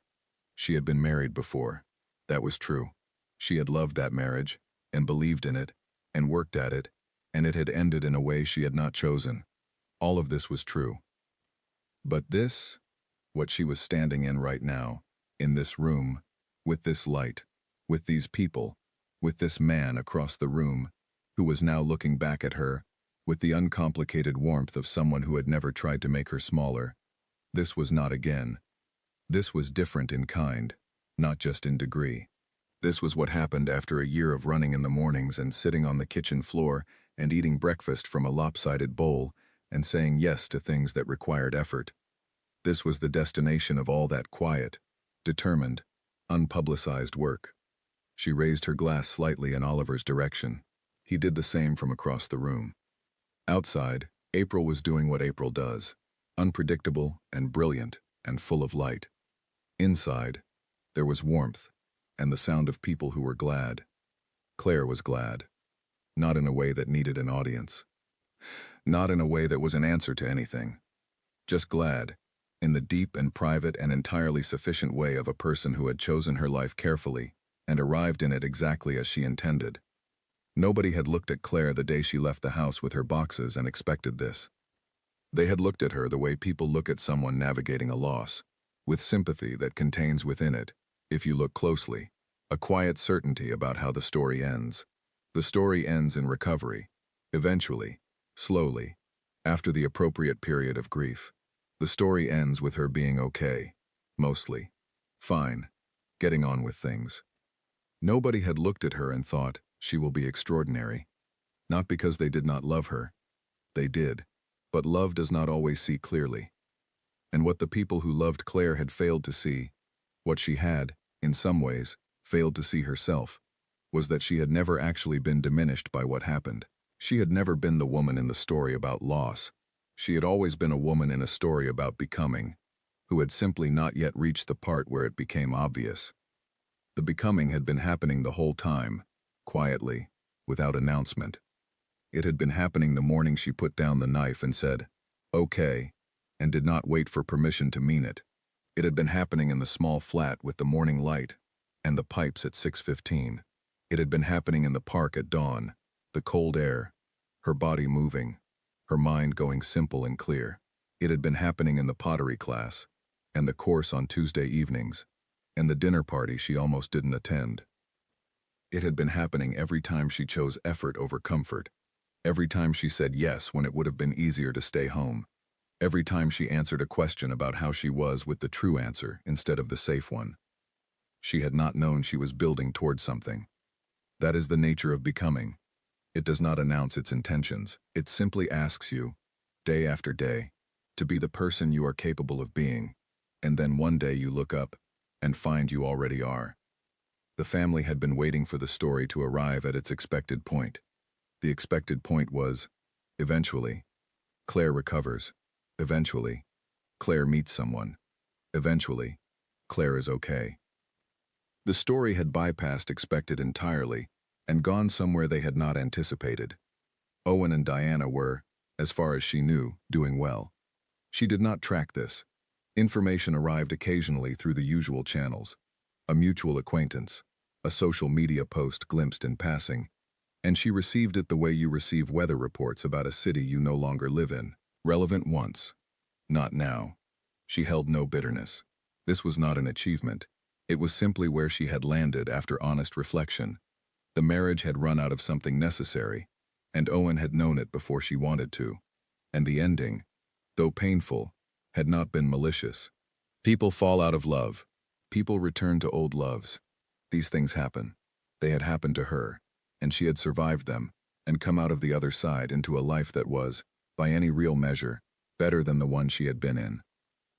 She had been married before. That was true. She had loved that marriage, and believed in it, and worked at it, and it had ended in a way she had not chosen. All of this was true. But this, what she was standing in right now, in this room, with this light, with these people, with this man across the room, who was now looking back at her, with the uncomplicated warmth of someone who had never tried to make her smaller, this was not again. This was different in kind, not just in degree. This was what happened after a year of running in the mornings and sitting on the kitchen floor and eating breakfast from a lopsided bowl and saying yes to things that required effort. This was the destination of all that quiet, determined, unpublicized work. She raised her glass slightly in Oliver's direction. He did the same from across the room. Outside, April was doing what April does, unpredictable and brilliant and full of light. Inside, there was warmth and the sound of people who were glad. Claire was glad, not in a way that needed an audience, not in a way that was an answer to anything, just glad, in the deep and private and entirely sufficient way of a person who had chosen her life carefully and arrived in it exactly as she intended. Nobody had looked at Claire the day she left the house with her boxes and expected this. They had looked at her the way people look at someone navigating a loss, with sympathy that contains within it, if you look closely, a quiet certainty about how the story ends. The story ends in recovery, eventually, slowly, after the appropriate period of grief. The story ends with her being okay, mostly, fine, getting on with things. Nobody had looked at her and thought, she will be extraordinary. Not because they did not love her. They did. But love does not always see clearly. And what the people who loved Claire had failed to see, what she had, in some ways, failed to see herself, was that she had never actually been diminished by what happened. She had never been the woman in the story about loss. She had always been a woman in a story about becoming, who had simply not yet reached the part where it became obvious. The becoming had been happening the whole time, quietly, without announcement. It had been happening the morning she put down the knife and said, "Okay," and did not wait for permission to mean it. It had been happening in the small flat with the morning light and the pipes at 6:15. It had been happening in the park at dawn, the cold air, her body moving, her mind going simple and clear. It had been happening in the pottery class, and the course on Tuesday evenings, and the dinner party she almost didn't attend. It had been happening every time she chose effort over comfort. Every time she said yes when it would have been easier to stay home. Every time she answered a question about how she was with the true answer instead of the safe one. She had not known she was building towards something. That is the nature of becoming. It does not announce its intentions. It simply asks you, day after day, to be the person you are capable of being, and then one day you look up and find you already are. The family had been waiting for the story to arrive at its expected point. The expected point was, eventually, Claire recovers. Eventually, Claire meets someone. Eventually, Claire is okay. The story had bypassed expected entirely and gone somewhere they had not anticipated. Owen and Diana were, as far as she knew, doing well. She did not track this. Information arrived occasionally through the usual channels. A mutual acquaintance, a social media post glimpsed in passing, and she received it the way you receive weather reports about a city you no longer live in. Relevant once, not now. She held no bitterness. This was not an achievement. It was simply where she had landed after honest reflection. The marriage had run out of something necessary, and Owen had known it before she wanted to. And the ending, though painful, had not been malicious. People fall out of love. People return to old loves. These things happen. They had happened to her, and she had survived them, and come out of the other side into a life that was, by any real measure, better than the one she had been in.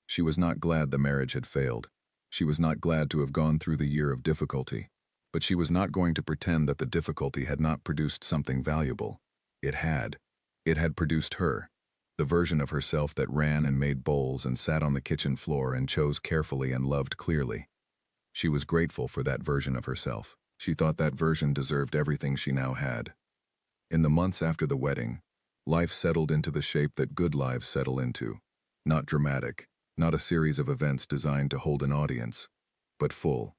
She was not glad the marriage had failed. She was not glad to have gone through the year of difficulty. But she was not going to pretend that the difficulty had not produced something valuable. It had. It had produced her, the version of herself that ran and made bowls and sat on the kitchen floor and chose carefully and loved clearly. She was grateful for that version of herself. She thought that version deserved everything she now had. In the months after the wedding, life settled into the shape that good lives settle into. Not dramatic, not a series of events designed to hold an audience, but full,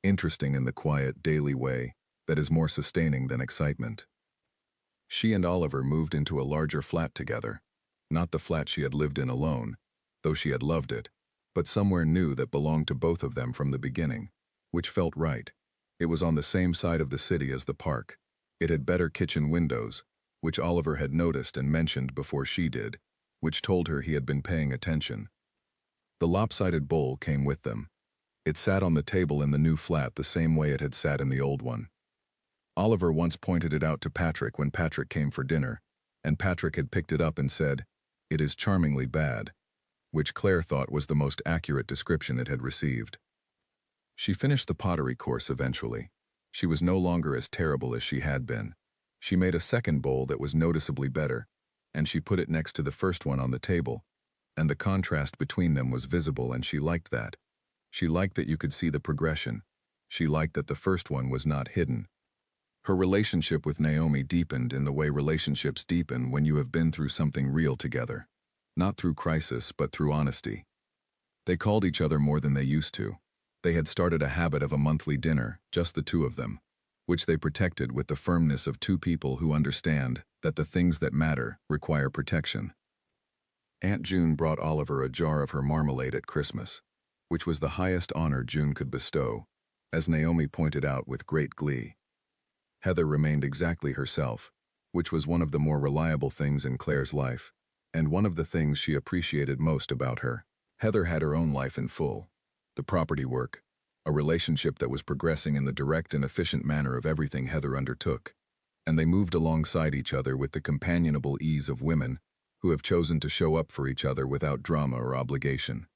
interesting in the quiet, daily way that is more sustaining than excitement. She and Oliver moved into a larger flat together, not the flat she had lived in alone, though she had loved it, but somewhere new that belonged to both of them from the beginning, which felt right. It was on the same side of the city as the park. It had better kitchen windows, which Oliver had noticed and mentioned before she did, which told her he had been paying attention. The lopsided bowl came with them. It sat on the table in the new flat the same way it had sat in the old one. Oliver once pointed it out to Patrick when Patrick came for dinner, and Patrick had picked it up and said, "It is charmingly bad," which Claire thought was the most accurate description it had received. She finished the pottery course eventually. She was no longer as terrible as she had been. She made a second bowl that was noticeably better, and she put it next to the first one on the table, and the contrast between them was visible, and she liked that. She liked that you could see the progression. She liked that the first one was not hidden. Her relationship with Naomi deepened in the way relationships deepen when you have been through something real together. Not through crisis, but through honesty. They called each other more than they used to. They had started a habit of a monthly dinner, just the two of them, which they protected with the firmness of two people who understand that the things that matter require protection. Aunt June brought Oliver a jar of her marmalade at Christmas, which was the highest honor June could bestow, as Naomi pointed out with great glee. Heather remained exactly herself, which was one of the more reliable things in Claire's life, and one of the things she appreciated most about her. Heather had her own life in full. The property work, a relationship that was progressing in the direct and efficient manner of everything Heather undertook, and they moved alongside each other with the companionable ease of women who have chosen to show up for each other without drama or obligation.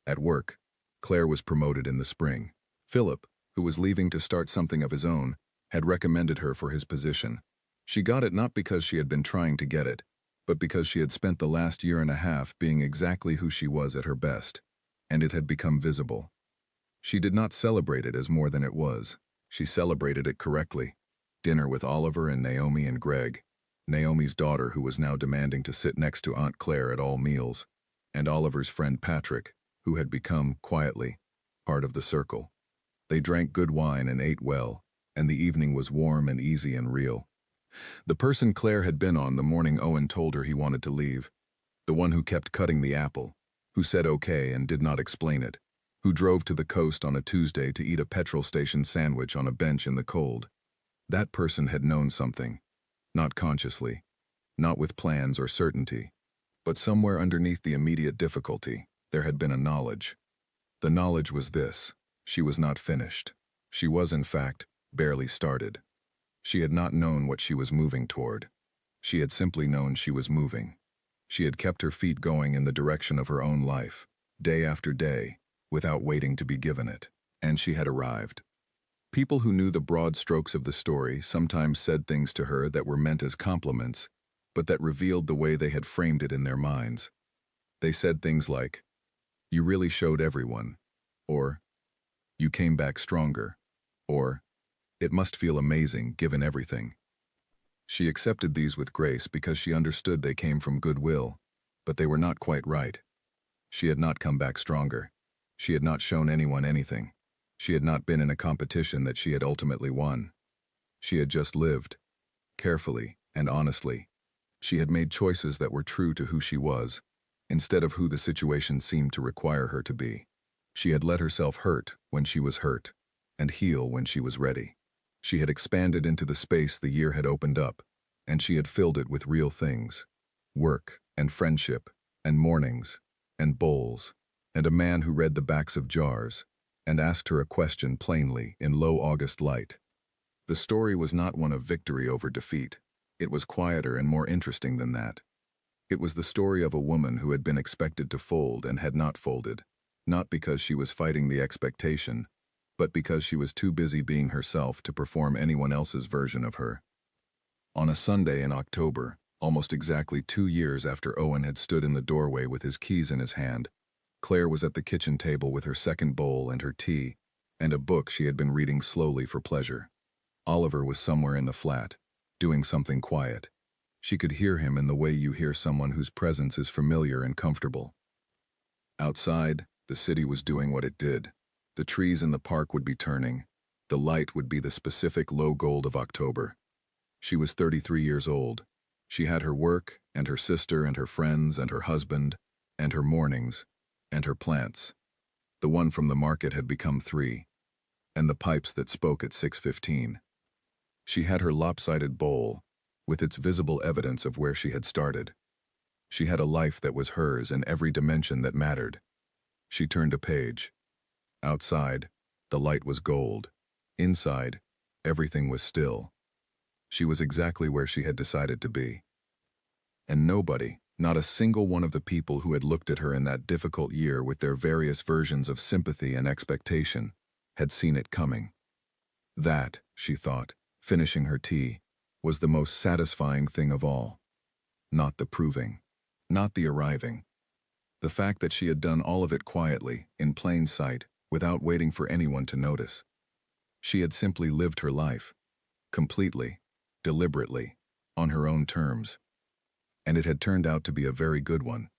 At work, Claire was promoted in the spring. Philip, who was leaving to start something of his own, had recommended her for his position. She got it not because she had been trying to get it, but because she had spent the last year and a half being exactly who she was at her best, and it had become visible. She did not celebrate it as more than it was. She celebrated it correctly. Dinner with Oliver and Naomi and Greg, Naomi's daughter who was now demanding to sit next to Aunt Claire at all meals, and Oliver's friend Patrick, who had become, quietly, part of the circle. They drank good wine and ate well, and the evening was warm and easy and real. The person Claire had been on the morning Owen told her he wanted to leave, the one who kept cutting the apple, who said okay and did not explain it, who drove to the coast on a Tuesday to eat a petrol station sandwich on a bench in the cold. That person had known something, not consciously, not with plans or certainty, but somewhere underneath the immediate difficulty, there had been a knowledge. The knowledge was this: she was not finished. She was, in fact, barely started. She had not known what she was moving toward. She had simply known she was moving. She had kept her feet going in the direction of her own life, day after day, without waiting to be given it, and she had arrived. People who knew the broad strokes of the story sometimes said things to her that were meant as compliments, but that revealed the way they had framed it in their minds. They said things like, "You really showed everyone," or, "You came back stronger," or, "It must feel amazing given everything." She accepted these with grace because she understood they came from goodwill, but they were not quite right. She had not come back stronger. She had not shown anyone anything. She had not been in a competition that she had ultimately won. She had just lived, carefully and honestly. She had made choices that were true to who she was, instead of who the situation seemed to require her to be. She had let herself hurt when she was hurt, and heal when she was ready. She had expanded into the space the year had opened up, and she had filled it with real things: work and friendship and mornings and bowls and a man who read the backs of jars and asked her a question plainly in low August light. The story was not one of victory over defeat. It was quieter and more interesting than that. It was the story of a woman who had been expected to fold and had not folded, not because she was fighting the expectation, but because she was too busy being herself to perform anyone else's version of her. On a Sunday in October, almost exactly 2 years after Owen had stood in the doorway with his keys in his hand, Claire was at the kitchen table with her second bowl and her tea, and a book she had been reading slowly for pleasure. Oliver was somewhere in the flat, doing something quiet. She could hear him in the way you hear someone whose presence is familiar and comfortable. Outside, the city was doing what it did. The trees in the park would be turning. The light would be the specific low gold of October. She was 33 years old. She had her work, and her sister, and her friends, and her husband, and her mornings, and her plants. The one from the market had become 3, and the pipes that spoke at 6:15. She had her lopsided bowl, with its visible evidence of where she had started. She had a life that was hers in every dimension that mattered. She turned a page. Outside, the light was gold. Inside, everything was still. She was exactly where she had decided to be. And nobody, not a single one of the people who had looked at her in that difficult year with their various versions of sympathy and expectation, had seen it coming. That, she thought, finishing her tea, was the most satisfying thing of all. Not the proving, not the arriving. The fact that she had done all of it quietly, in plain sight, without waiting for anyone to notice. She had simply lived her life, completely, deliberately, on her own terms. And it had turned out to be a very good one.